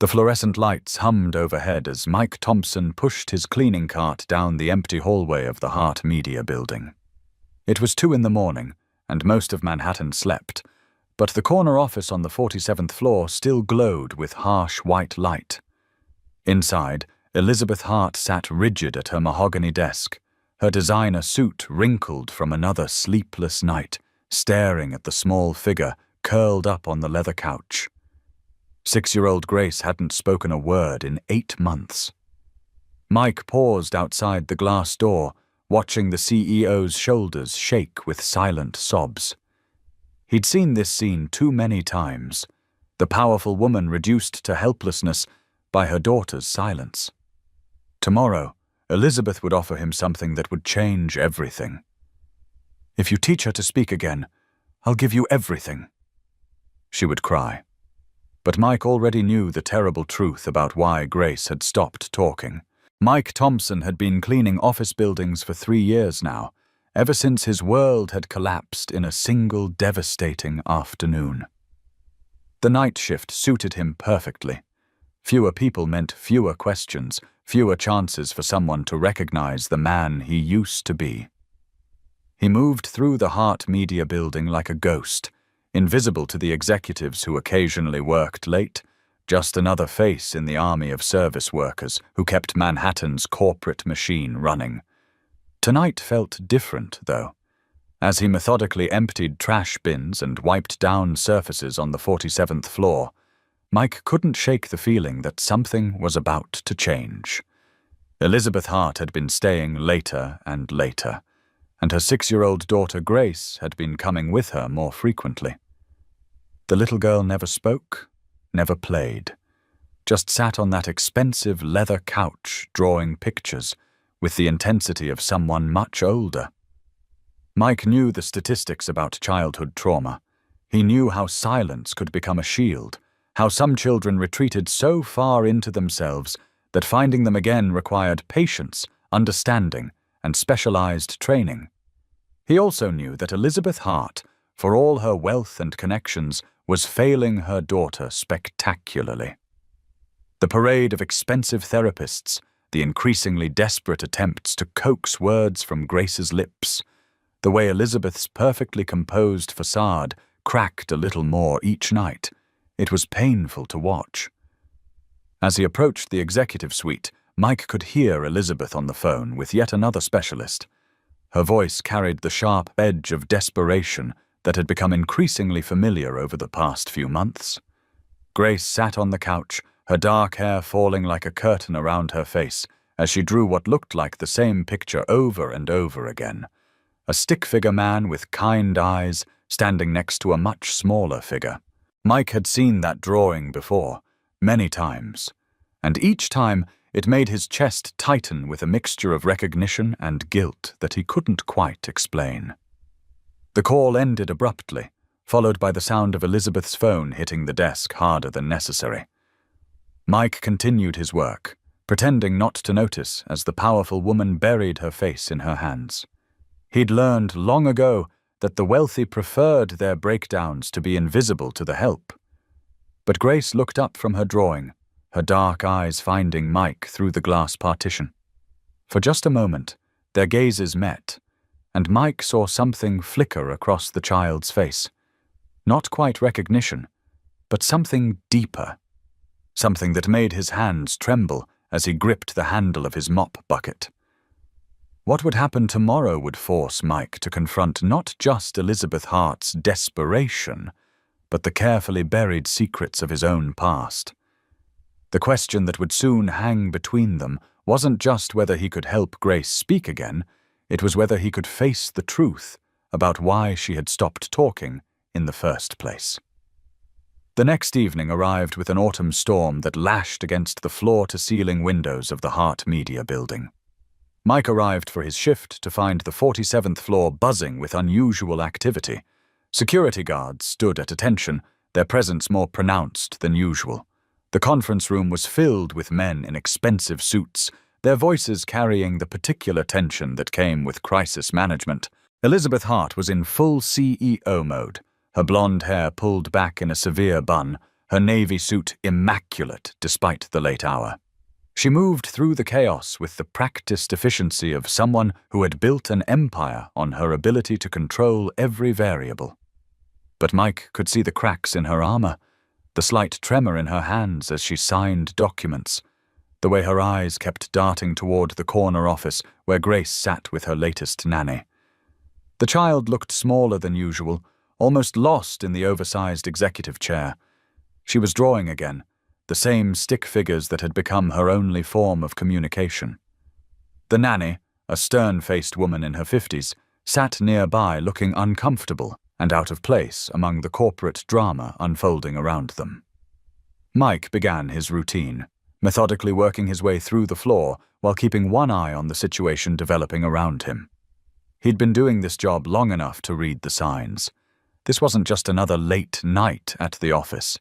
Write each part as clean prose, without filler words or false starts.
The fluorescent lights hummed overhead as Mike Thompson pushed his cleaning cart down the empty hallway of the Hart Media Building. It was 2 a.m, and most of Manhattan slept, but the corner office on the 47th floor still glowed with harsh white light. Inside, Elizabeth Hart sat rigid at her mahogany desk, her designer suit wrinkled from another sleepless night, staring at the small figure curled up on the leather couch. 6-year-old Grace hadn't spoken a word in 8 months. Mike paused outside the glass door, watching the CEO's shoulders shake with silent sobs. He'd seen this scene too many times, the powerful woman reduced to helplessness by her daughter's silence. Tomorrow, Elizabeth would offer him something that would change everything. "If you teach her to speak again, I'll give you everything," she would cry. But Mike already knew the terrible truth about why Grace had stopped talking. Mike Thompson had been cleaning office buildings for 3 years now, ever since his world had collapsed in a single devastating afternoon. The night shift suited him perfectly. Fewer people meant fewer questions, fewer chances for someone to recognize the man he used to be. He moved through the Hart Media Building like a ghost, invisible to the executives who occasionally worked late, just another face in the army of service workers who kept Manhattan's corporate machine running. Tonight felt different, though. As he methodically emptied trash bins and wiped down surfaces on the 47th floor, Mike couldn't shake the feeling that something was about to change. Elizabeth Hart had been staying later and later, and her 6-year-old daughter Grace had been coming with her more frequently. The little girl never spoke, never played, just sat on that expensive leather couch drawing pictures with the intensity of someone much older. Mike knew the statistics about childhood trauma. He knew how silence could become a shield, how some children retreated so far into themselves that finding them again required patience, understanding, and specialized training. He also knew that Elizabeth Hart, for all her wealth and connections, was failing her daughter spectacularly. The parade of expensive therapists, the increasingly desperate attempts to coax words from Grace's lips, the way Elizabeth's perfectly composed facade cracked a little more each night, it was painful to watch. As he approached the executive suite, Mike could hear Elizabeth on the phone with yet another specialist. Her voice carried the sharp edge of desperation that had become increasingly familiar over the past few months. Grace sat on the couch, her dark hair falling like a curtain around her face as she drew what looked like the same picture over and over again. A stick-figure man with kind eyes standing next to a much smaller figure. Mike had seen that drawing before, many times, and each time it made his chest tighten with a mixture of recognition and guilt that he couldn't quite explain. The call ended abruptly, followed by the sound of Elizabeth's phone hitting the desk harder than necessary. Mike continued his work, pretending not to notice as the powerful woman buried her face in her hands. He'd learned long ago that the wealthy preferred their breakdowns to be invisible to the help. But Grace looked up from her drawing, her dark eyes finding Mike through the glass partition. For just a moment, their gazes met, and Mike saw something flicker across the child's face. Not quite recognition, but something deeper. Something that made his hands tremble as he gripped the handle of his mop bucket. What would happen tomorrow would force Mike to confront not just Elizabeth Hart's desperation, but the carefully buried secrets of his own past. The question that would soon hang between them wasn't just whether he could help Grace speak again, it was whether he could face the truth about why she had stopped talking in the first place. The next evening arrived with an autumn storm that lashed against the floor-to-ceiling windows of the Hart Media Building. Mike arrived for his shift to find the 47th floor buzzing with unusual activity. Security guards stood at attention, their presence more pronounced than usual. The conference room was filled with men in expensive suits, their voices carrying the particular tension that came with crisis management. Elizabeth Hart was in full CEO mode, her blonde hair pulled back in a severe bun, her navy suit immaculate despite the late hour. She moved through the chaos with the practiced efficiency of someone who had built an empire on her ability to control every variable. But Mike could see the cracks in her armor, the slight tremor in her hands as she signed documents, the way her eyes kept darting toward the corner office where Grace sat with her latest nanny. The child looked smaller than usual, almost lost in the oversized executive chair. She was drawing again, the same stick figures that had become her only form of communication. The nanny, a stern-faced woman in her 50s, sat nearby looking uncomfortable and out of place among the corporate drama unfolding around them. Mike began his routine, methodically working his way through the floor while keeping one eye on the situation developing around him. He'd been doing this job long enough to read the signs. This wasn't just another late night at the office.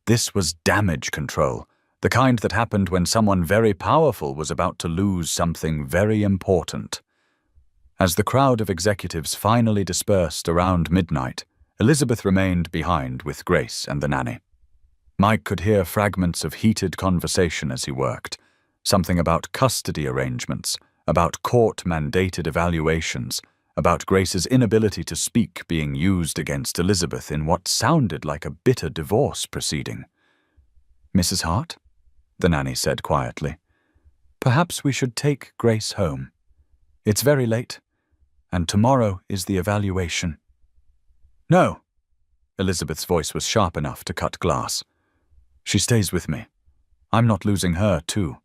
This was damage control, the kind that happened when someone very powerful was about to lose something very important. As the crowd of executives finally dispersed around midnight, Elizabeth remained behind with Grace and the nanny. Mike could hear fragments of heated conversation as he worked, something about custody arrangements, about court-mandated evaluations, about Grace's inability to speak being used against Elizabeth in what sounded like a bitter divorce proceeding. "Mrs. Hart," the nanny said quietly, "perhaps we should take Grace home. It's very late, and tomorrow is the evaluation." "No!" Elizabeth's voice was sharp enough to cut glass. "She stays with me. I'm not losing her, too."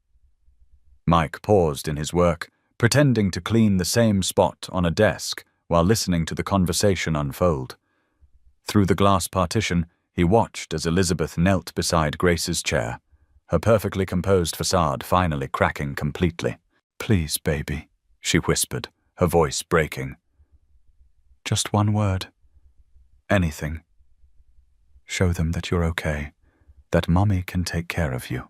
Mike paused in his work, pretending to clean the same spot on a desk while listening to the conversation unfold. Through the glass partition, he watched as Elizabeth knelt beside Grace's chair, her perfectly composed facade finally cracking completely. "Please, baby," she whispered, her voice breaking. "Just one word. Anything. Show them that you're okay, that Mommy can take care of you."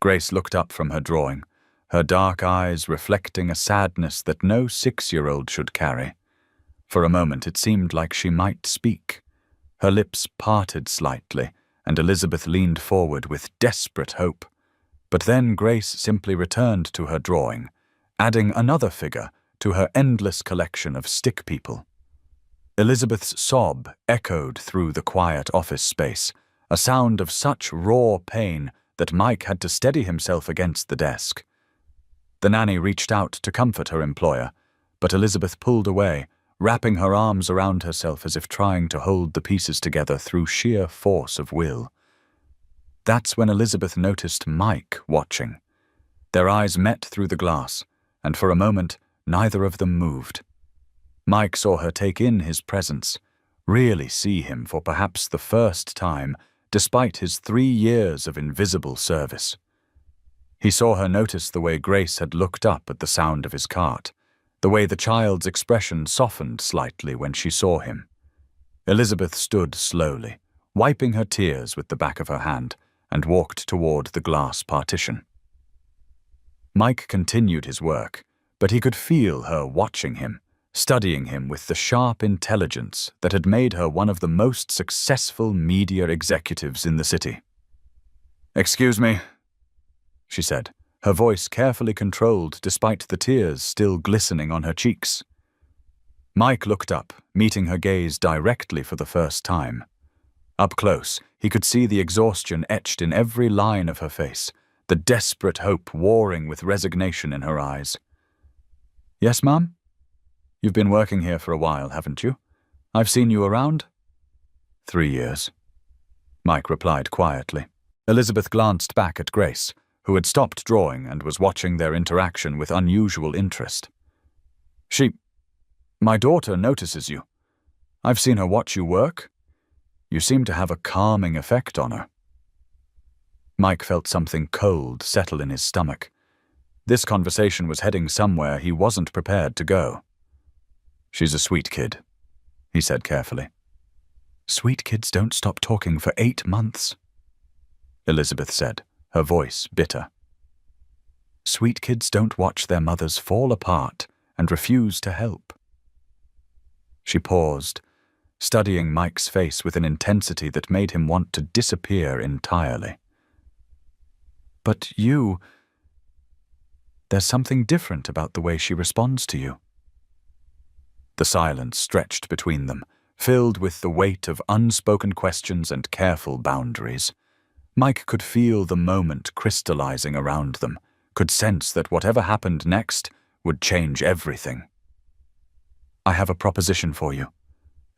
Grace looked up from her drawing, her dark eyes reflecting a sadness that no 6-year-old should carry. For a moment it seemed like she might speak. Her lips parted slightly, and Elizabeth leaned forward with desperate hope. But then Grace simply returned to her drawing, adding another figure to her endless collection of stick people. Elizabeth's sob echoed through the quiet office space, a sound of such raw pain that Mike had to steady himself against the desk. The nanny reached out to comfort her employer, but Elizabeth pulled away, wrapping her arms around herself as if trying to hold the pieces together through sheer force of will. That's when Elizabeth noticed Mike watching. Their eyes met through the glass, and for a moment, neither of them moved. Mike saw her take in his presence, really see him for perhaps the first time, despite his 3 years of invisible service. He saw her notice the way Grace had looked up at the sound of his cart, the way the child's expression softened slightly when she saw him. Elizabeth stood slowly, wiping her tears with the back of her hand, and walked toward the glass partition. Mike continued his work, but he could feel her watching him, studying him with the sharp intelligence that had made her one of the most successful media executives in the city. "Excuse me," she said, her voice carefully controlled despite the tears still glistening on her cheeks. Mike looked up, meeting her gaze directly for the first time. Up close, he could see the exhaustion etched in every line of her face, the desperate hope warring with resignation in her eyes. "Yes, Mom? You've been working here for a while, haven't you? I've seen you around?" 3 years, Mike replied quietly. Elizabeth glanced back at Grace, who had stopped drawing and was watching their interaction with unusual interest. My daughter notices you. I've seen her watch you work. You seem to have a calming effect on her." Mike felt something cold settle in his stomach. This conversation was heading somewhere he wasn't prepared to go. "She's a sweet kid," he said carefully. "Sweet kids don't stop talking for 8 months," Elizabeth said, her voice bitter. "Sweet kids don't watch their mothers fall apart and refuse to help." She paused, studying Mike's face with an intensity that made him want to disappear entirely. "But there's something different about the way she responds to you." The silence stretched between them, filled with the weight of unspoken questions and careful boundaries. Mike could feel the moment crystallizing around them, could sense that whatever happened next would change everything. "I have a proposition for you,"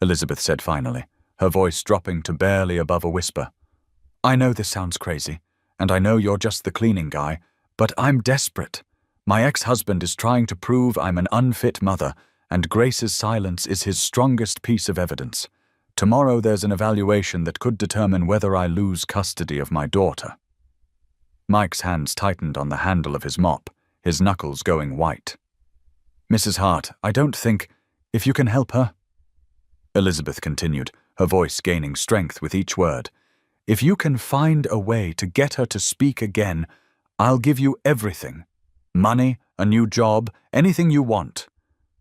Elizabeth said finally, her voice dropping to barely above a whisper. "I know this sounds crazy, and I know you're just the cleaning guy, but I'm desperate. My ex-husband is trying to prove I'm an unfit mother, and Grace's silence is his strongest piece of evidence. Tomorrow there's an evaluation that could determine whether I lose custody of my daughter." Mike's hands tightened on the handle of his mop, his knuckles going white. "Mrs. Hart, I don't think... If you can help her..." Elizabeth continued, her voice gaining strength with each word. "If you can find a way to get her to speak again, I'll give you everything. Money, a new job, anything you want.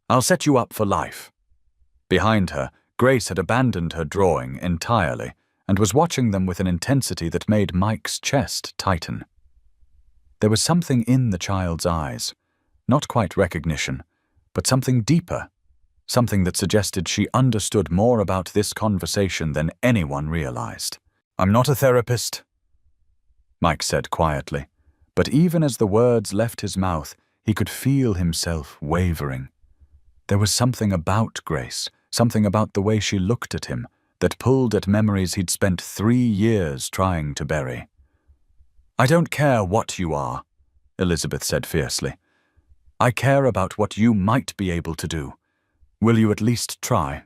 I'll set you up for life." Behind her, Grace had abandoned her drawing entirely and was watching them with an intensity that made Mike's chest tighten. There was something in the child's eyes, not quite recognition, but something deeper, something that suggested she understood more about this conversation than anyone realized. "I'm not a therapist," Mike said quietly, but even as the words left his mouth, he could feel himself wavering. There was something about Grace, something about the way she looked at him, that pulled at memories he'd spent 3 years trying to bury. "I don't care what you are," Elizabeth said fiercely. "I care about what you might be able to do. Will you at least try?"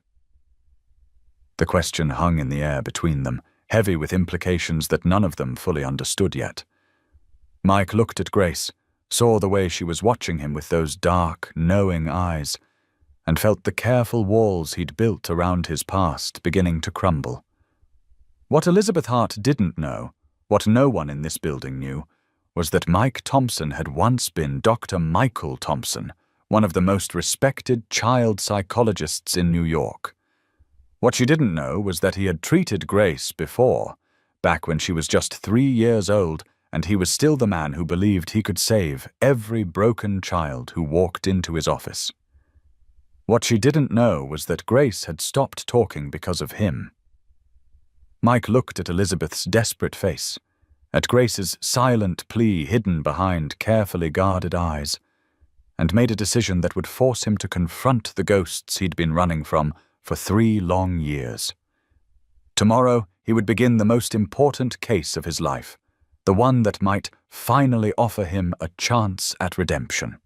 The question hung in the air between them, heavy with implications that none of them fully understood yet. Mike looked at Grace, saw the way she was watching him with those dark, knowing eyes, and felt the careful walls he'd built around his past beginning to crumble. What Elizabeth Hart didn't know, what no one in this building knew, was that Mike Thompson had once been Dr. Michael Thompson, one of the most respected child psychologists in New York. What she didn't know was that he had treated Grace before, back when she was just 3 years old, and he was still the man who believed he could save every broken child who walked into his office. What she didn't know was that Grace had stopped talking because of him. Mike looked at Elizabeth's desperate face, at Grace's silent plea hidden behind carefully guarded eyes, and made a decision that would force him to confront the ghosts he'd been running from for 3 long years. Tomorrow, he would begin the most important case of his life, the one that might finally offer him a chance at redemption.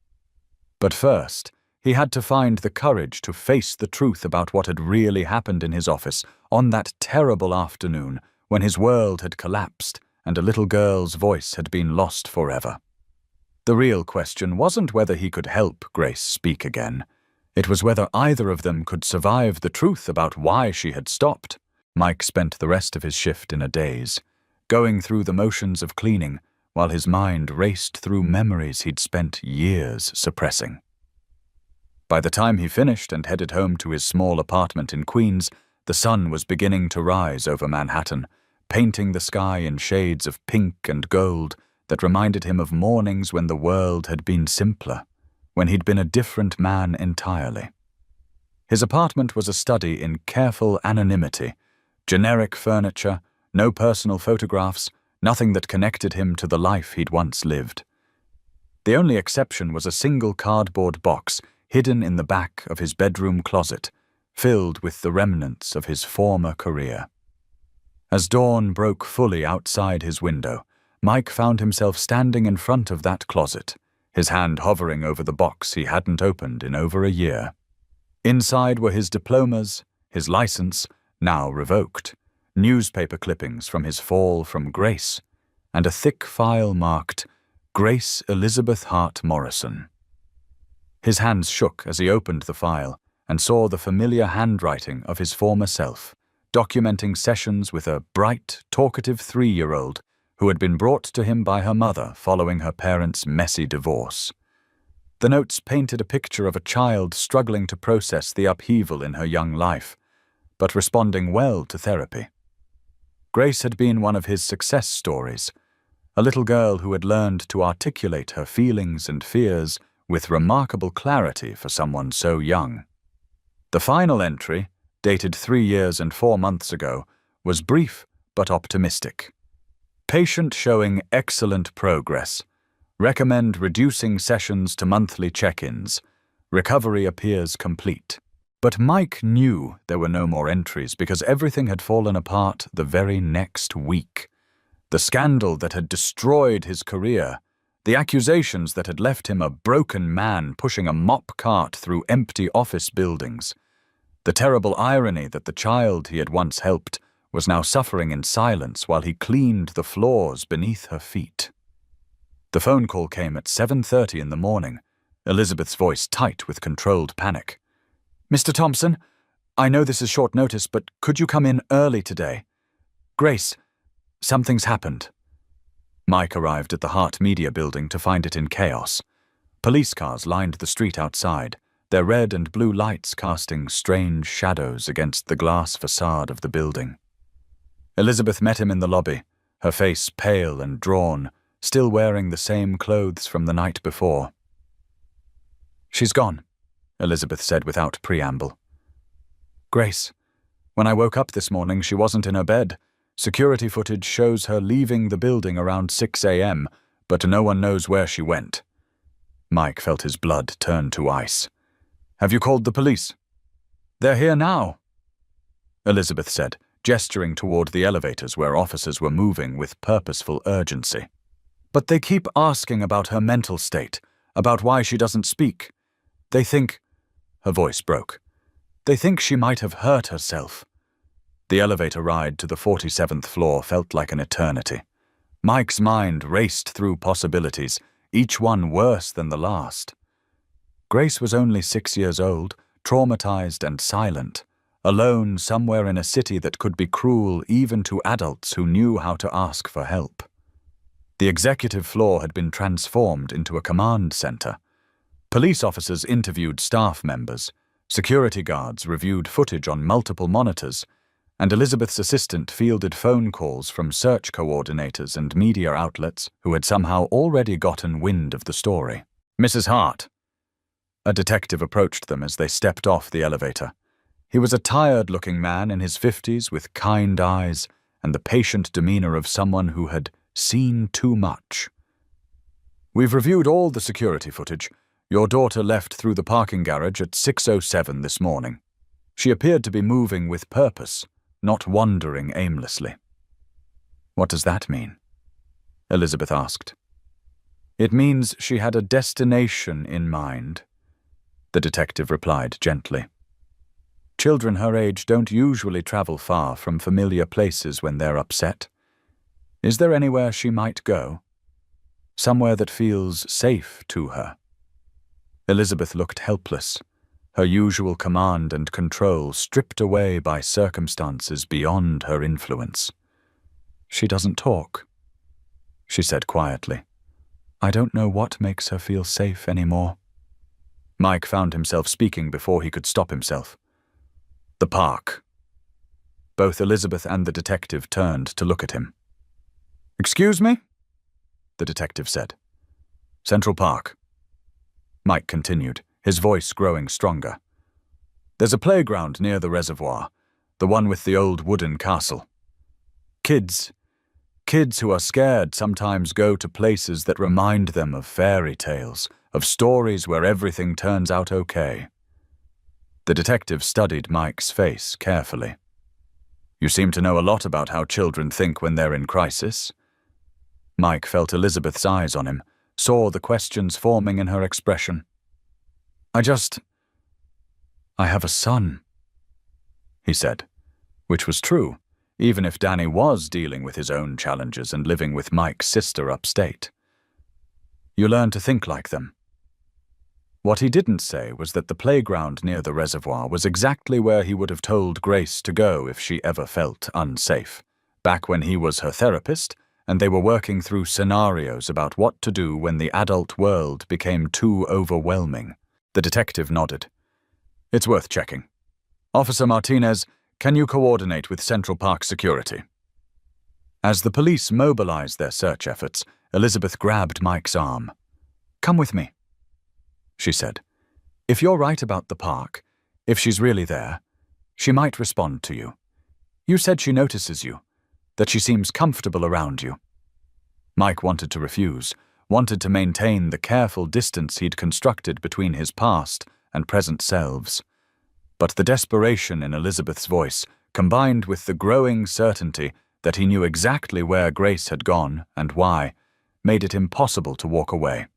But first, he had to find the courage to face the truth about what had really happened in his office on that terrible afternoon when his world had collapsed and a little girl's voice had been lost forever. The real question wasn't whether he could help Grace speak again. It was whether either of them could survive the truth about why she had stopped. Mike spent the rest of his shift in a daze, going through the motions of cleaning while his mind raced through memories he'd spent years suppressing. By the time he finished and headed home to his small apartment in Queens, the sun was beginning to rise over Manhattan, painting the sky in shades of pink and gold that reminded him of mornings when the world had been simpler, when he'd been a different man entirely. His apartment was a study in careful anonymity, generic furniture, no personal photographs, nothing that connected him to the life he'd once lived. The only exception was a single cardboard box hidden in the back of his bedroom closet, filled with the remnants of his former career. As dawn broke fully outside his window, Mike found himself standing in front of that closet, his hand hovering over the box he hadn't opened in over a year. Inside were his diplomas, his license, now revoked, newspaper clippings from his fall from grace, and a thick file marked Grace Elizabeth Hart Morrison. His hands shook as he opened the file and saw the familiar handwriting of his former self, documenting sessions with a bright, talkative 3-year-old who had been brought to him by her mother following her parents' messy divorce. The notes painted a picture of a child struggling to process the upheaval in her young life, but responding well to therapy. Grace had been one of his success stories, a little girl who had learned to articulate her feelings and fears with remarkable clarity for someone so young. The final entry, dated 3 years and 4 months ago, was brief but optimistic. Patient showing excellent progress. Recommend reducing sessions to monthly check-ins. Recovery appears complete. But Mike knew there were no more entries because everything had fallen apart the very next week. The scandal that had destroyed his career, the accusations that had left him a broken man pushing a mop cart through empty office buildings, the terrible irony that the child he had once helped was now suffering in silence while he cleaned the floors beneath her feet. The phone call came at 7:30 in the morning, Elizabeth's voice tight with controlled panic. "Mr. Thompson, I know this is short notice, but could you come in early today? Grace, something's happened." Mike arrived at the Hart Media building to find it in chaos. Police cars lined the street outside, their red and blue lights casting strange shadows against the glass facade of the building. Elizabeth met him in the lobby, her face pale and drawn, still wearing the same clothes from the night before. "She's gone," Elizabeth said without preamble. "Grace, when I woke up this morning, she wasn't in her bed. Security footage shows her leaving the building around 6 a.m., but no one knows where she went." Mike felt his blood turn to ice. "Have you called the police?" "They're here now," Elizabeth said, gesturing toward the elevators where officers were moving with purposeful urgency. "But they keep asking about her mental state, about why she doesn't speak. They think—" Her voice broke. "They think she might have hurt herself." The elevator ride to the 47th floor felt like an eternity. Mike's mind raced through possibilities, each one worse than the last. Grace was only 6 years old, traumatized and silent, alone somewhere in a city that could be cruel even to adults who knew how to ask for help. The executive floor had been transformed into a command center. Police officers interviewed staff members, security guards reviewed footage on multiple monitors, and Elizabeth's assistant fielded phone calls from search coordinators and media outlets who had somehow already gotten wind of the story. "Mrs. Hart." A detective approached them as they stepped off the elevator. He was a tired-looking man in his 50s with kind eyes and the patient demeanor of someone who had seen too much. "We've reviewed all the security footage. Your daughter left through the parking garage at 6:07 this morning. She appeared to be moving with purpose, not wandering aimlessly." "What does that mean?" Elizabeth asked. "It means she had a destination in mind," the detective replied gently. "Children her age don't usually travel far from familiar places when they're upset. Is there anywhere she might go? Somewhere that feels safe to her?" Elizabeth looked helpless, her usual command and control stripped away by circumstances beyond her influence. "She doesn't talk," she said quietly. "I don't know what makes her feel safe anymore." Mike found himself speaking before he could stop himself. "The park." Both Elizabeth and the detective turned to look at him. "Excuse me?" the detective said. "Central Park." Mike continued, his voice growing stronger. "There's a playground near the reservoir, the one with the old wooden castle. Kids who are scared sometimes go to places that remind them of fairy tales, of stories where everything turns out okay." The detective studied Mike's face carefully. "You seem to know a lot about how children think when they're in crisis." Mike felt Elizabeth's eyes on him, saw the questions forming in her expression. I have a son," he said, which was true, even if Danny was dealing with his own challenges and living with Mike's sister upstate. "You learn to think like them." What he didn't say was that the playground near the reservoir was exactly where he would have told Grace to go if she ever felt unsafe, back when he was her therapist and they were working through scenarios about what to do when the adult world became too overwhelming. The detective nodded. "It's worth checking. Officer Martinez, can you coordinate with Central Park Security?" As the police mobilized their search efforts, Elizabeth grabbed Mike's arm. "Come with me," she said. "If you're right about the park, if she's really there, she might respond to you. You said she notices you, that she seems comfortable around you." Mike wanted to refuse, wanted to maintain the careful distance he'd constructed between his past and present selves. But the desperation in Elizabeth's voice, combined with the growing certainty that he knew exactly where Grace had gone and why, made it impossible to walk away.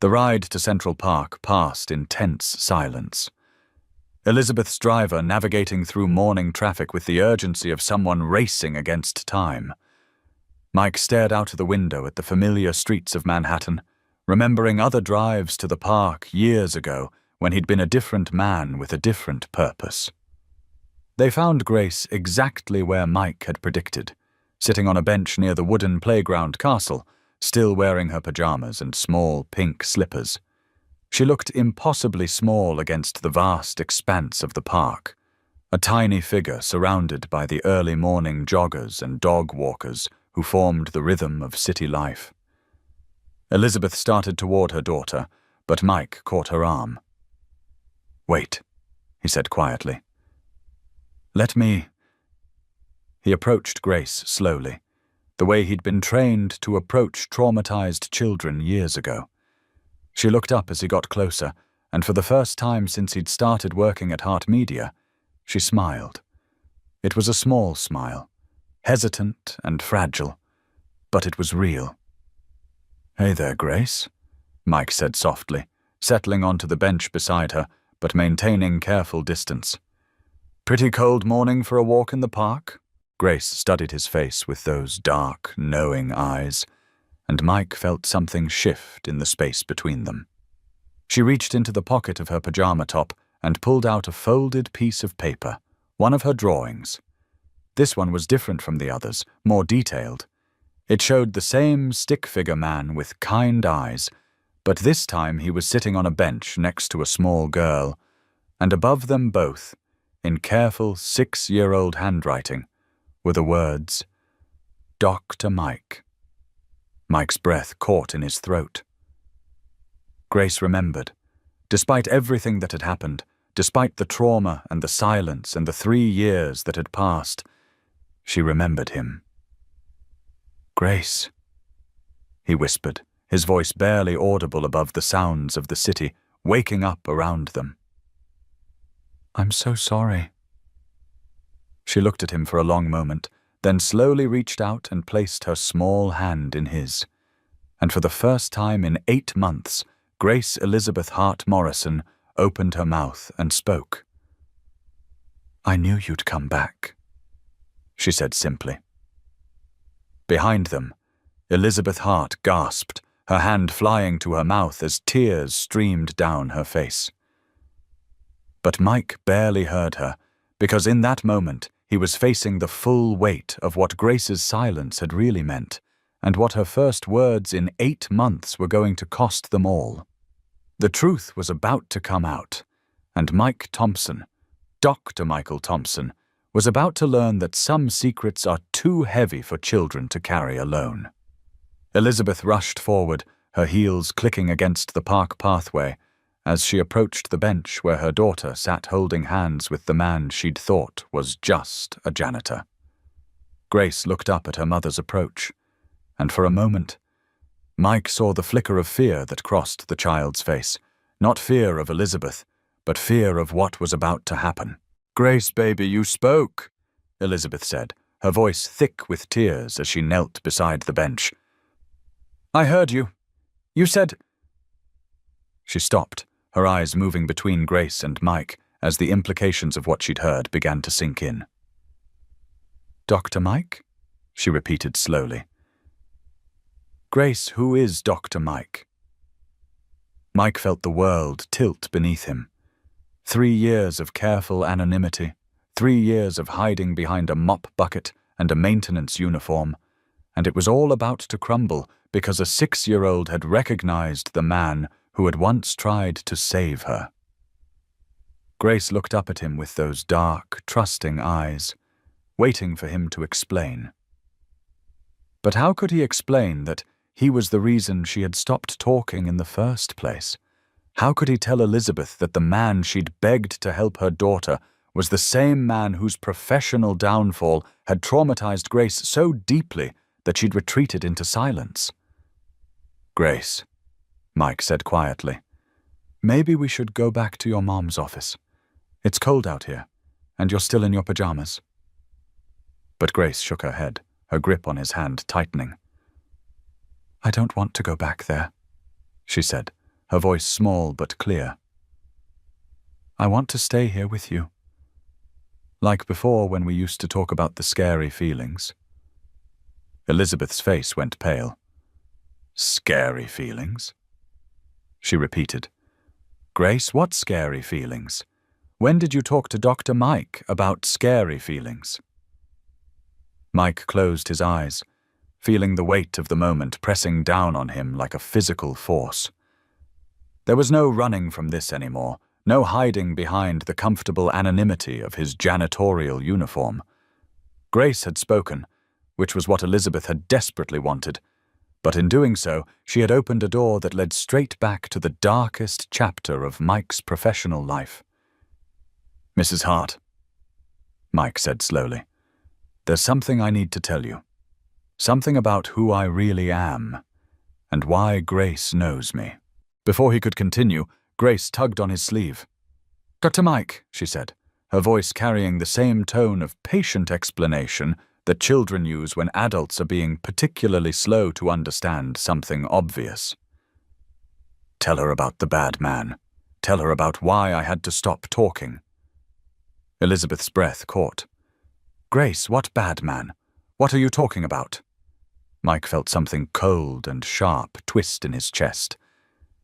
The ride to Central Park passed in tense silence. Elizabeth's driver navigating through morning traffic with the urgency of someone racing against time. Mike stared out of the window at the familiar streets of Manhattan, remembering other drives to the park years ago when he'd been a different man with a different purpose. They found Grace exactly where Mike had predicted, sitting on a bench near the wooden playground castle, still wearing her pajamas and small pink slippers. She looked impossibly small against the vast expanse of the park, a tiny figure surrounded by the early morning joggers and dog walkers who formed the rhythm of city life. Elizabeth started toward her daughter, but Mike caught her arm. "Wait," he said quietly. "Let me—" He approached Grace slowly, the way he'd been trained to approach traumatized children years ago. She looked up as he got closer, and for the first time since he'd started working at Heart Media, she smiled. It was a small smile, hesitant and fragile, but it was real. "Hey there, Grace," Mike said softly, settling onto the bench beside her, but maintaining careful distance. "Pretty cold morning for a walk in the park?" Grace studied his face with those dark, knowing eyes, and Mike felt something shift in the space between them. She reached into the pocket of her pajama top and pulled out a folded piece of paper, one of her drawings. This one was different from the others, more detailed. It showed the same stick-figure man with kind eyes, but this time he was sitting on a bench next to a small girl, and above them both, in careful 6-year-old handwriting, were the words, "Dr. Mike." Mike's breath caught in his throat. Grace remembered. Despite everything that had happened, despite the trauma and the silence and the 3 years that had passed, she remembered him. "Grace," he whispered, his voice barely audible above the sounds of the city waking up around them. "I'm so sorry." She looked at him for a long moment, then slowly reached out and placed her small hand in his. And for the first time in 8 months, Grace Elizabeth Hart Morrison opened her mouth and spoke. "I knew you'd come back," she said simply. Behind them, Elizabeth Hart gasped, her hand flying to her mouth as tears streamed down her face. But Mike barely heard her, because in that moment he was facing the full weight of what Grace's silence had really meant, and what her first words in 8 months were going to cost them all. The truth was about to come out, and Mike Thompson, Dr. Michael Thompson, was about to learn that some secrets are too heavy for children to carry alone. Elizabeth rushed forward, her heels clicking against the park pathway, as she approached the bench where her daughter sat holding hands with the man she'd thought was just a janitor. Grace looked up at her mother's approach, and for a moment, Mike saw the flicker of fear that crossed the child's face, not fear of Elizabeth, but fear of what was about to happen. "Grace, baby, you spoke," Elizabeth said, her voice thick with tears as she knelt beside the bench. "I heard you. You said—" She stopped, her eyes moving between Grace and Mike as the implications of what she'd heard began to sink in. "Dr. Mike?" she repeated slowly. "Grace, who is Dr. Mike?" Mike felt the world tilt beneath him. 3 years of careful anonymity, 3 years of hiding behind a mop bucket and a maintenance uniform, and it was all about to crumble because a 6-year-old had recognized the man who had once tried to save her. Grace looked up at him with those dark, trusting eyes, waiting for him to explain. But how could he explain that he was the reason she had stopped talking in the first place? How could he tell Elizabeth that the man she'd begged to help her daughter was the same man whose professional downfall had traumatized Grace so deeply that she'd retreated into silence? "Grace," Mike said quietly, "maybe we should go back to your mom's office. It's cold out here, and you're still in your pajamas." But Grace shook her head, her grip on his hand tightening. "I don't want to go back there," she said, her voice small but clear. "I want to stay here with you. Like before when we used to talk about the scary feelings." Elizabeth's face went pale. "Scary feelings?" she repeated. "Grace, what scary feelings? When did you talk to Dr. Mike about scary feelings?" Mike closed his eyes, feeling the weight of the moment pressing down on him like a physical force. There was no running from this anymore, no hiding behind the comfortable anonymity of his janitorial uniform. Grace had spoken, which was what Elizabeth had desperately wanted, but in doing so, she had opened a door that led straight back to the darkest chapter of Mike's professional life. "Mrs. Hart," Mike said slowly, "there's something I need to tell you. Something about who I really am, and why Grace knows me." Before he could continue, Grace tugged on his sleeve. "Dr. Mike," she said, her voice carrying the same tone of patient explanation that children use when adults are being particularly slow to understand something obvious. "Tell her about the bad man. Tell her about why I had to stop talking." Elizabeth's breath caught. "Grace, what bad man? What are you talking about?" Mike felt something cold and sharp twist in his chest.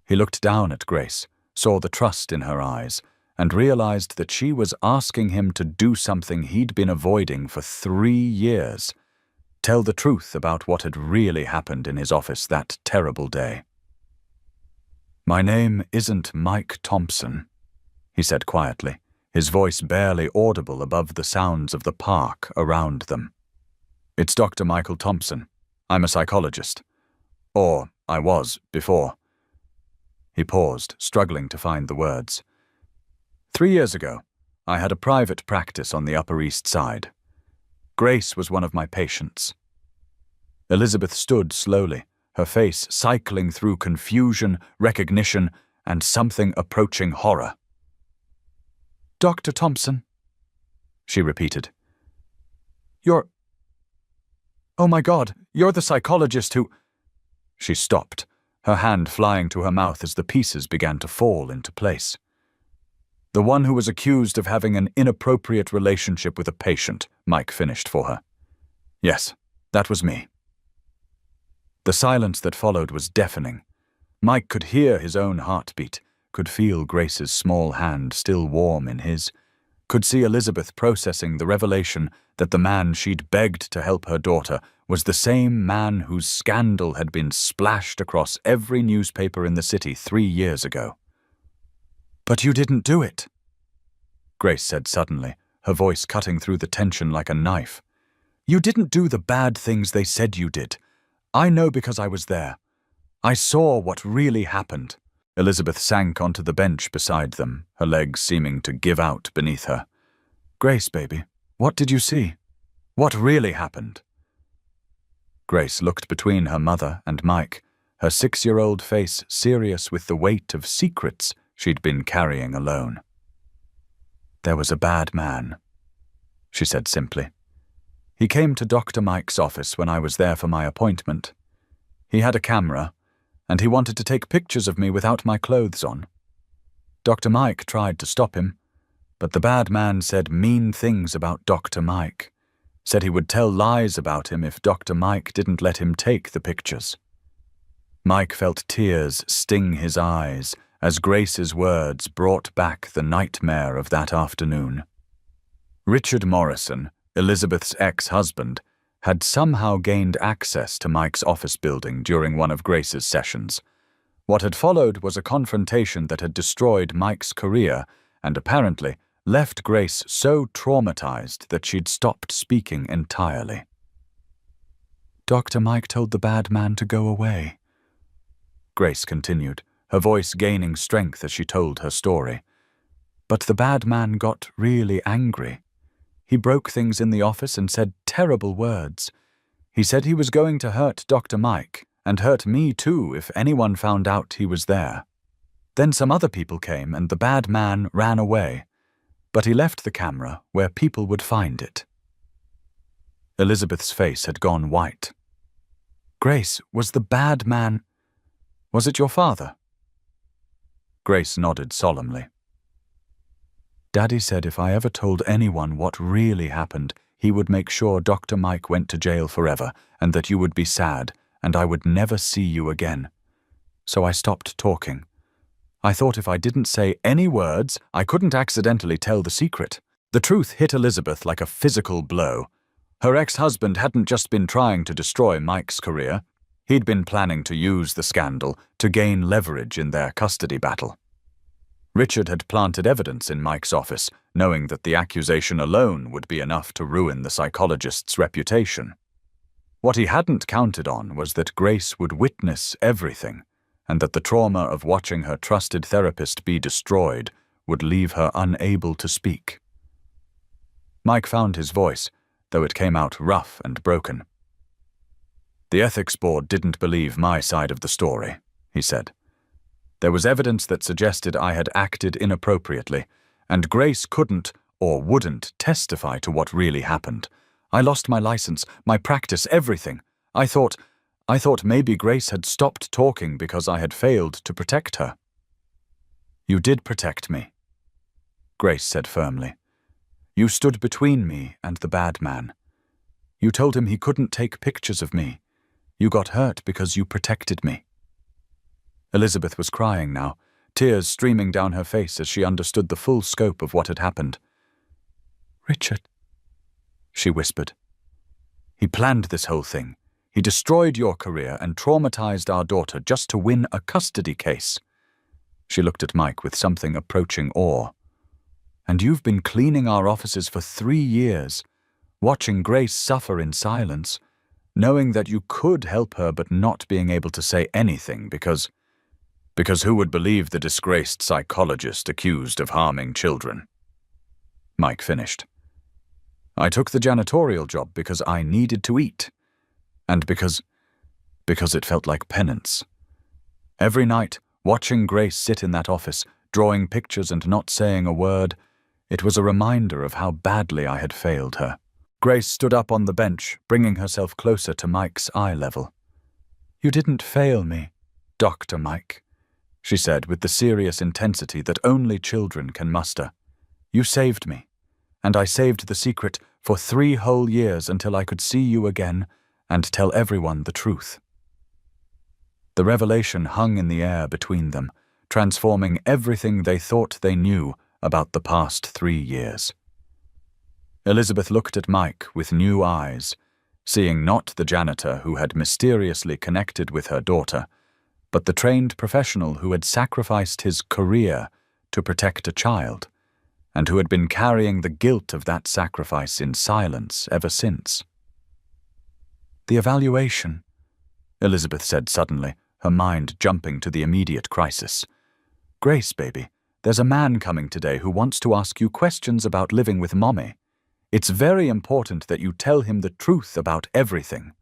He looked down at Grace, saw the trust in her eyes, and realized that she was asking him to do something he'd been avoiding for 3 years, tell the truth about what had really happened in his office that terrible day. "My name isn't Mike Thompson," he said quietly, his voice barely audible above the sounds of the park around them. "It's Dr. Michael Thompson. I'm a psychologist. Or I was before." He paused, struggling to find the words. 3 years ago, I had a private practice on the Upper East Side. Grace was one of my patients." Elizabeth stood slowly, her face cycling through confusion, recognition, and something approaching horror. "Dr. Thompson," she repeated. Oh my God, you're the psychologist who—" She stopped, her hand flying to her mouth as the pieces began to fall into place. "The one who was accused of having an inappropriate relationship with a patient," Mike finished for her. "Yes, that was me." The silence that followed was deafening. Mike could hear his own heartbeat, could feel Grace's small hand still warm in his, could see Elizabeth processing the revelation that the man she'd begged to help her daughter was the same man whose scandal had been splashed across every newspaper in the city 3 years ago. "But you didn't do it," Grace said suddenly, her voice cutting through the tension like a knife. "You didn't do the bad things they said you did. I know because I was there. I saw what really happened." Elizabeth sank onto the bench beside them, her legs seeming to give out beneath her. "Grace, baby, what did you see? What really happened?" Grace looked between her mother and Mike, her 6-year-old face serious with the weight of secrets she'd been carrying alone. "There was a bad man," she said simply. "He came to Dr. Mike's office when I was there for my appointment. He had a camera, and he wanted to take pictures of me without my clothes on. Dr. Mike tried to stop him, but the bad man said mean things about Dr. Mike, said he would tell lies about him if Dr. Mike didn't let him take the pictures." Mike felt tears sting his eyes as Grace's words brought back the nightmare of that afternoon. Richard Morrison, Elizabeth's ex-husband, had somehow gained access to Mike's office building during one of Grace's sessions. What had followed was a confrontation that had destroyed Mike's career and apparently left Grace so traumatized that she'd stopped speaking entirely. "Dr. Mike told the bad man to go away," Grace continued, her voice gaining strength as she told her story. "But the bad man got really angry. He broke things in the office and said terrible words. He said he was going to hurt Dr. Mike, and hurt me too if anyone found out he was there. Then some other people came and the bad man ran away, but he left the camera where people would find it." Elizabeth's face had gone white. "Grace, was the bad man... was it your father?" Grace nodded solemnly. "Daddy said if I ever told anyone what really happened, he would make sure Dr. Mike went to jail forever and that you would be sad and I would never see you again. So I stopped talking. I thought if I didn't say any words, I couldn't accidentally tell the secret." The truth hit Elizabeth like a physical blow. Her ex-husband hadn't just been trying to destroy Mike's career. He'd been planning to use the scandal to gain leverage in their custody battle. Richard had planted evidence in Mike's office, knowing that the accusation alone would be enough to ruin the psychologist's reputation. What he hadn't counted on was that Grace would witness everything, and that the trauma of watching her trusted therapist be destroyed would leave her unable to speak. Mike found his voice, though it came out rough and broken. "The ethics board didn't believe my side of the story," he said. "There was evidence that suggested I had acted inappropriately, and Grace couldn't or wouldn't testify to what really happened. I lost my license, my practice, everything. I thought maybe Grace had stopped talking because I had failed to protect her." "You did protect me," Grace said firmly. "You stood between me and the bad man. You told him he couldn't take pictures of me. You got hurt because you protected me." Elizabeth was crying now, tears streaming down her face as she understood the full scope of what had happened. "Richard," she whispered. "He planned this whole thing. He destroyed your career and traumatized our daughter just to win a custody case." She looked at Mike with something approaching awe. "And you've been cleaning our offices for 3 years, watching Grace suffer in silence, knowing that you could help her but not being able to say anything because who would believe the disgraced psychologist accused of harming children?" Mike finished. "I took the janitorial job because I needed to eat, and because it felt like penance. Every night, watching Grace sit in that office, drawing pictures and not saying a word, it was a reminder of how badly I had failed her." Grace stood up on the bench, bringing herself closer to Mike's eye level. "You didn't fail me, Dr. Mike," she said with the serious intensity that only children can muster. "You saved me, and I saved the secret for 3 whole years until I could see you again and tell everyone the truth." The revelation hung in the air between them, transforming everything they thought they knew about the past 3 years. Elizabeth looked at Mike with new eyes, seeing not the janitor who had mysteriously connected with her daughter, but the trained professional who had sacrificed his career to protect a child, and who had been carrying the guilt of that sacrifice in silence ever since. "The evaluation," Elizabeth said suddenly, her mind jumping to the immediate crisis. "Grace, baby, there's a man coming today who wants to ask you questions about living with Mommy. It's very important that you tell him the truth about everything."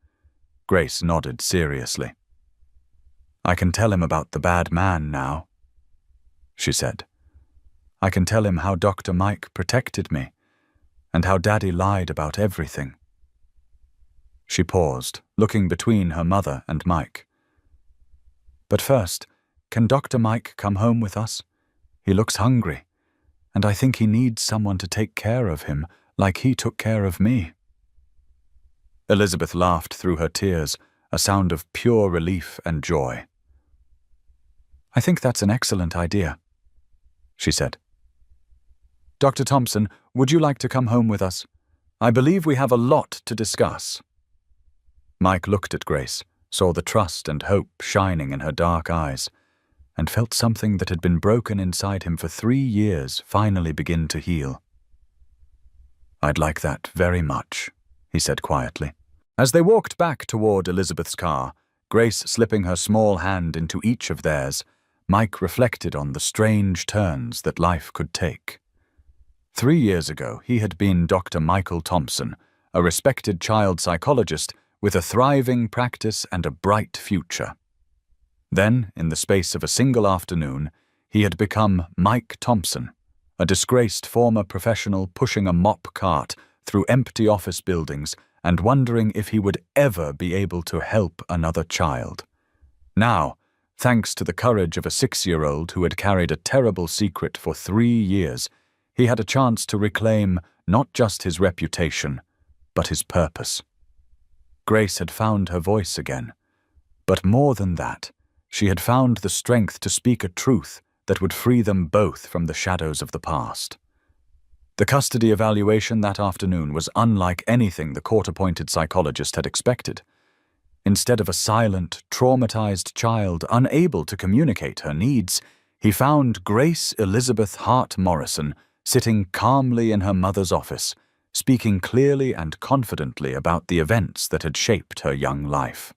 Grace nodded seriously. "I can tell him about the bad man now," she said. "I can tell him how Dr. Mike protected me, and how Daddy lied about everything." She paused, looking between her mother and Mike. "But first, can Dr. Mike come home with us? He looks hungry, and I think he needs someone to take care of him like he took care of me." Elizabeth laughed through her tears, a sound of pure relief and joy. "I think that's an excellent idea," she said. "Dr. Thompson, would you like to come home with us? I believe we have a lot to discuss." Mike looked at Grace, saw the trust and hope shining in her dark eyes, and felt something that had been broken inside him for 3 years finally begin to heal. "I'd like that very much," he said quietly. As they walked back toward Elizabeth's car, Grace slipping her small hand into each of theirs, Mike reflected on the strange turns that life could take. 3 years ago, he had been Dr. Michael Thompson, a respected child psychologist with a thriving practice and a bright future. Then, in the space of a single afternoon, he had become Mike Thompson, a disgraced former professional pushing a mop cart through empty office buildings and wondering if he would ever be able to help another child. Now, thanks to the courage of a 6-year-old who had carried a terrible secret for 3 years, he had a chance to reclaim not just his reputation, but his purpose. Grace had found her voice again, but more than that, she had found the strength to speak a truth that would free them both from the shadows of the past. The custody evaluation that afternoon was unlike anything the court-appointed psychologist had expected. Instead of a silent, traumatized child unable to communicate her needs, he found Grace Elizabeth Hart Morrison sitting calmly in her mother's office, speaking clearly and confidently about the events that had shaped her young life.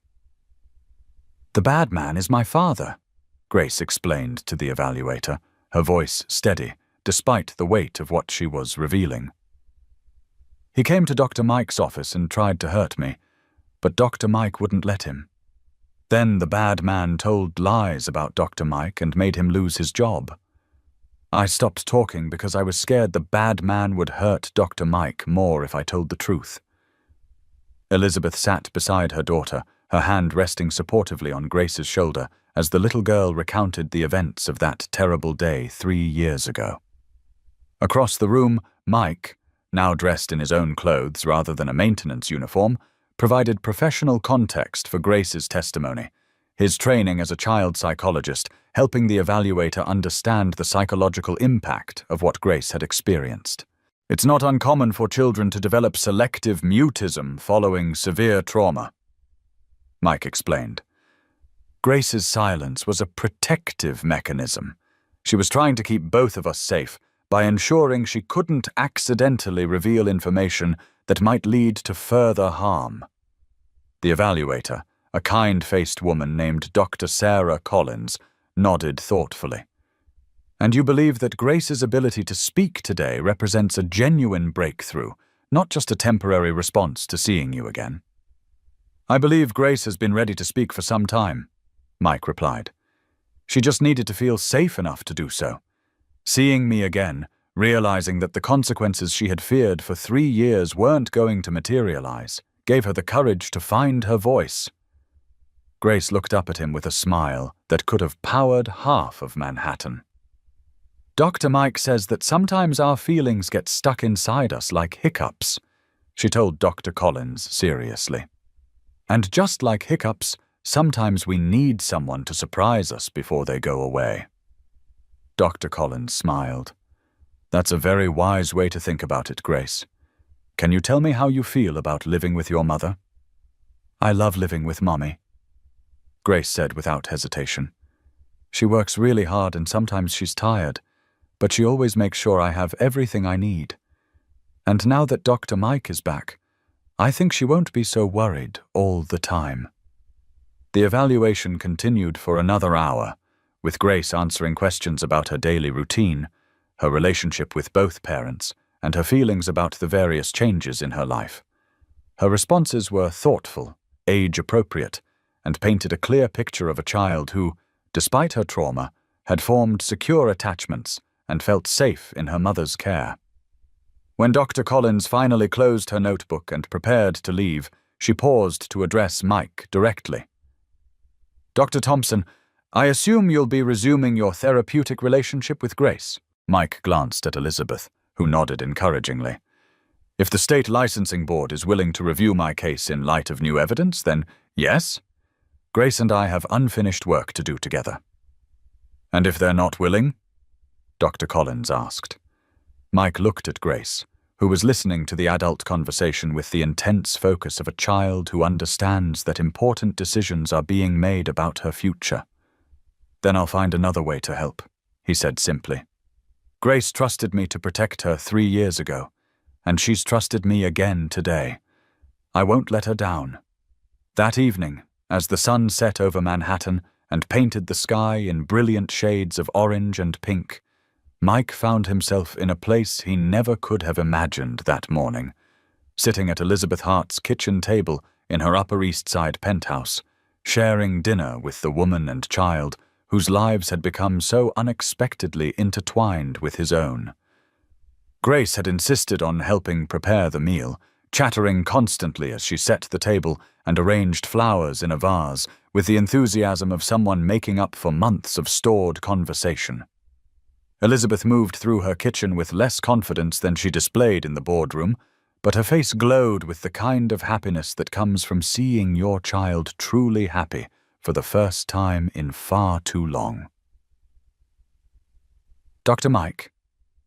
"The bad man is my father," Grace explained to the evaluator, her voice steady, despite the weight of what she was revealing. "He came to Dr. Mike's office and tried to hurt me, but Dr. Mike wouldn't let him. Then the bad man told lies about Dr. Mike and made him lose his job. I stopped talking because I was scared the bad man would hurt Dr. Mike more if I told the truth." Elizabeth sat beside her daughter, her hand resting supportively on Grace's shoulder as the little girl recounted the events of that terrible day 3 years ago. Across the room, Mike, now dressed in his own clothes rather than a maintenance uniform, provided professional context for Grace's testimony, his training as a child psychologist helping the evaluator understand the psychological impact of what Grace had experienced. "It's not uncommon for children to develop selective mutism following severe trauma," Mike explained. Grace's silence was a protective mechanism. She was trying to keep both of us safe by ensuring she couldn't accidentally reveal information that might lead to further harm. The evaluator, a kind-faced woman named Dr. Sarah Collins, nodded thoughtfully. "And you believe that Grace's ability to speak today represents a genuine breakthrough, not just a temporary response to seeing you again?" "I believe Grace has been ready to speak for some time," Mike replied. "She just needed to feel safe enough to do so. Seeing me again, realizing that the consequences she had feared for 3 years weren't going to materialize, gave her the courage to find her voice." Grace looked up at him with a smile that could have powered half of Manhattan. "Dr. Mike says that sometimes our feelings get stuck inside us like hiccups," she told Dr. Collins seriously. "And just like hiccups, sometimes we need someone to surprise us before they go away." Dr. Collins smiled. "That's a very wise way to think about it, Grace. Can you tell me how you feel about living with your mother?" "I love living with Mommy," Grace said without hesitation. "She works really hard and sometimes she's tired, but she always makes sure I have everything I need. And now that Dr. Mike is back, I think she won't be so worried all the time." The evaluation continued for another hour, with Grace answering questions about her daily routine, her relationship with both parents, and her feelings about the various changes in her life. Her responses were thoughtful, age-appropriate, and painted a clear picture of a child who, despite her trauma, had formed secure attachments and felt safe in her mother's care. When Dr. Collins finally closed her notebook and prepared to leave, she paused to address Mike directly. "Dr. Thompson, I assume you'll be resuming your therapeutic relationship with Grace?" Mike glanced at Elizabeth, who nodded encouragingly. "If the state licensing board is willing to review my case in light of new evidence, then yes. Grace and I have unfinished work to do together." "And if they're not willing?" Dr. Collins asked. Mike looked at Grace, who was listening to the adult conversation with the intense focus of a child who understands that important decisions are being made about her future. Then I'll find another way to help, he said simply. Grace trusted me to protect her 3 years ago, and she's trusted me again today. I won't let her down. That evening, as the sun set over Manhattan and painted the sky in brilliant shades of orange and pink, Mike found himself in a place he never could have imagined that morning, sitting at Elizabeth Hart's kitchen table in her Upper East Side penthouse, sharing dinner with the woman and child whose lives had become so unexpectedly intertwined with his own. Grace had insisted on helping prepare the meal, chattering constantly as she set the table and arranged flowers in a vase with the enthusiasm of someone making up for months of stored conversation. Elizabeth moved through her kitchen with less confidence than she displayed in the boardroom, but her face glowed with the kind of happiness that comes from seeing your child truly happy for the first time in far too long. "Dr. Mike,"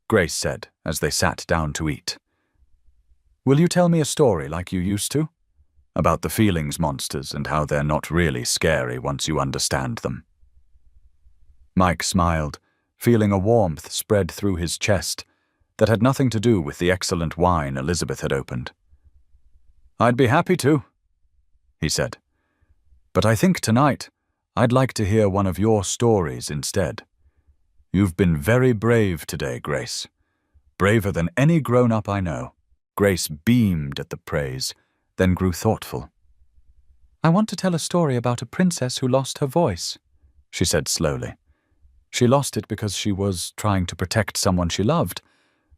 Grace said as they sat down to eat, "will you tell me a story like you used to? About the feelings monsters and how they're not really scary once you understand them." Mike smiled, feeling a warmth spread through his chest that had nothing to do with the excellent wine Elizabeth had opened. "I'd be happy to," he said. "But I think tonight I'd like to hear one of your stories instead. You've been very brave today, Grace. Braver than any grown-up I know." Grace beamed at the praise, then grew thoughtful. "I want to tell a story about a princess who lost her voice," she said slowly. She lost it because she was trying to protect someone she loved,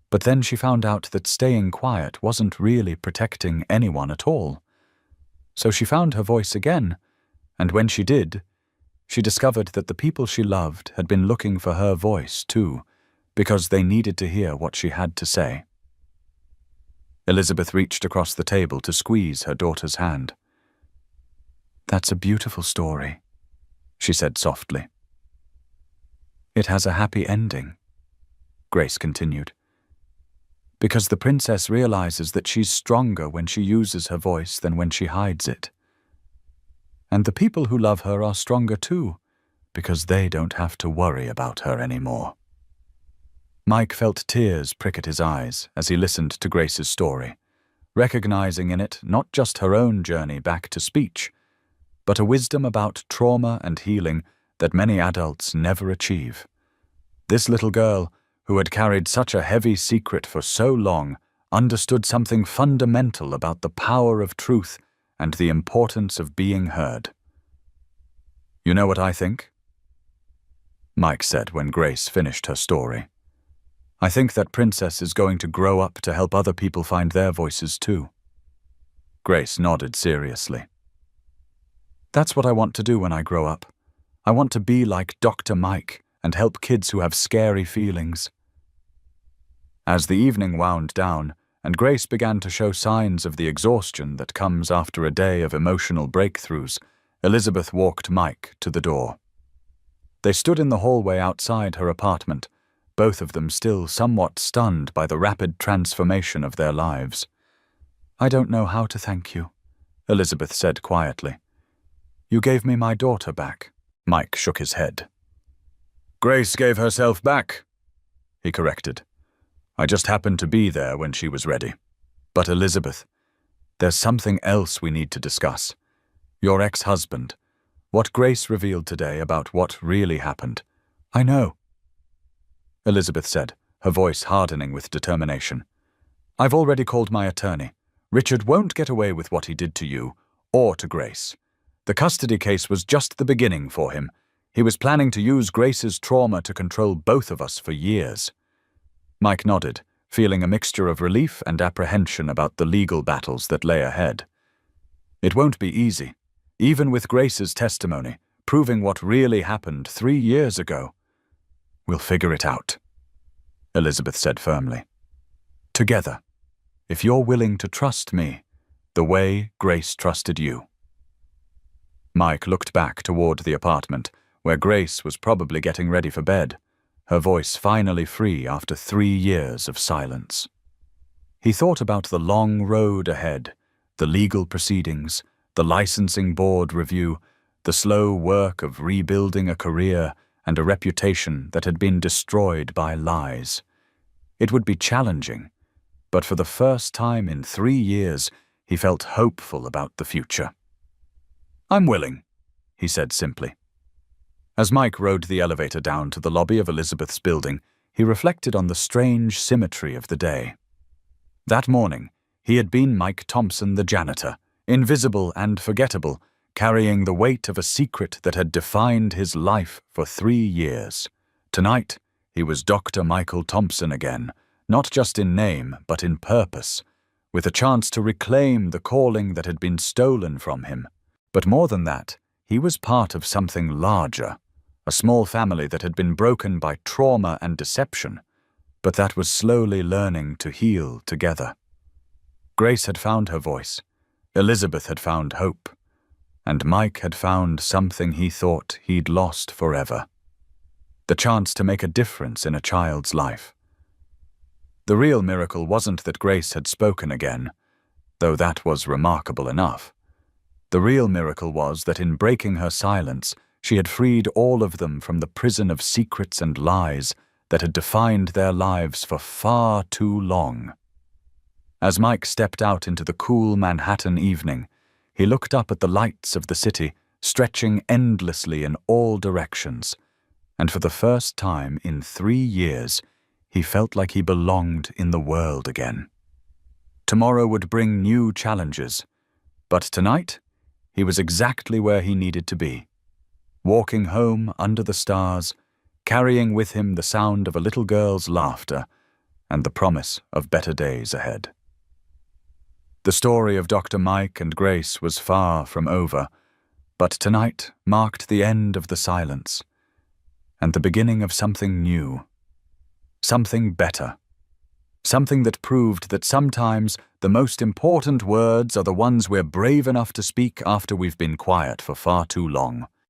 but then she found out that staying quiet wasn't really protecting anyone at all. So she found her voice again, and when she did, she discovered that the people she loved had been looking for her voice too, because they needed to hear what she had to say. Elizabeth reached across the table to squeeze her daughter's hand. "That's a beautiful story," she said softly. "It has a happy ending," Grace continued, "because the princess realizes that she's stronger when she uses her voice than when she hides it. And the people who love her are stronger too, because they don't have to worry about her anymore." Mike felt tears prick at his eyes as he listened to Grace's story, recognizing in it not just her own journey back to speech, but a wisdom about trauma and healing that many adults never achieve. This little girl, who had carried such a heavy secret for so long, understood something fundamental about the power of truth and the importance of being heard. "You know what I think?" Mike said when Grace finished her story. "I think that princess is going to grow up to help other people find their voices too." Grace nodded seriously. "That's what I want to do when I grow up. I want to be like Dr. Mike and help kids who have scary feelings." As the evening wound down, and Grace began to show signs of the exhaustion that comes after a day of emotional breakthroughs, Elizabeth walked Mike to the door. They stood in the hallway outside her apartment, both of them still somewhat stunned by the rapid transformation of their lives. "I don't know how to thank you," Elizabeth said quietly. "You gave me my daughter back." Mike shook his head. "Grace gave herself back," he corrected. "I just happened to be there when she was ready. But Elizabeth, there's something else we need to discuss. Your ex-husband. What Grace revealed today about what really happened." "I know," Elizabeth said, her voice hardening with determination. "I've already called my attorney. Richard won't get away with what he did to you, or to Grace. The custody case was just the beginning for him. He was planning to use Grace's trauma to control both of us for years." Mike nodded, feeling a mixture of relief and apprehension about the legal battles that lay ahead. "It won't be easy, even with Grace's testimony, proving what really happened 3 years ago. We'll figure it out," Elizabeth said firmly. "Together, if you're willing to trust me, the way Grace trusted you." Mike looked back toward the apartment, where Grace was probably getting ready for bed, her voice finally free after 3 years of silence. He thought about the long road ahead, the legal proceedings, the licensing board review, the slow work of rebuilding a career, and a reputation that had been destroyed by lies. It would be challenging, but for the first time in 3 years, he felt hopeful about the future. "I'm willing," he said simply. As Mike rode the elevator down to the lobby of Elizabeth's building, he reflected on the strange symmetry of the day. That morning, he had been Mike Thompson the janitor, invisible and forgettable, carrying the weight of a secret that had defined his life for 3 years. Tonight, he was Dr. Michael Thompson again, not just in name, but in purpose, with a chance to reclaim the calling that had been stolen from him. But more than that, he was part of something larger, a small family that had been broken by trauma and deception, but that was slowly learning to heal together. Grace had found her voice, Elizabeth had found hope, and Mike had found something he thought he'd lost forever: the chance to make a difference in a child's life. The real miracle wasn't that Grace had spoken again, though that was remarkable enough. The real miracle was that in breaking her silence, she had freed all of them from the prison of secrets and lies that had defined their lives for far too long. As Mike stepped out into the cool Manhattan evening, he looked up at the lights of the city, stretching endlessly in all directions, and for the first time in 3 years, he felt like he belonged in the world again. Tomorrow would bring new challenges, but tonight, he was exactly where he needed to be, walking home under the stars, carrying with him the sound of a little girl's laughter and the promise of better days ahead. The story of Dr. Mike and Grace was far from over, but tonight marked the end of the silence and the beginning of something new, something better, something that proved that sometimes the most important words are the ones we're brave enough to speak after we've been quiet for far too long.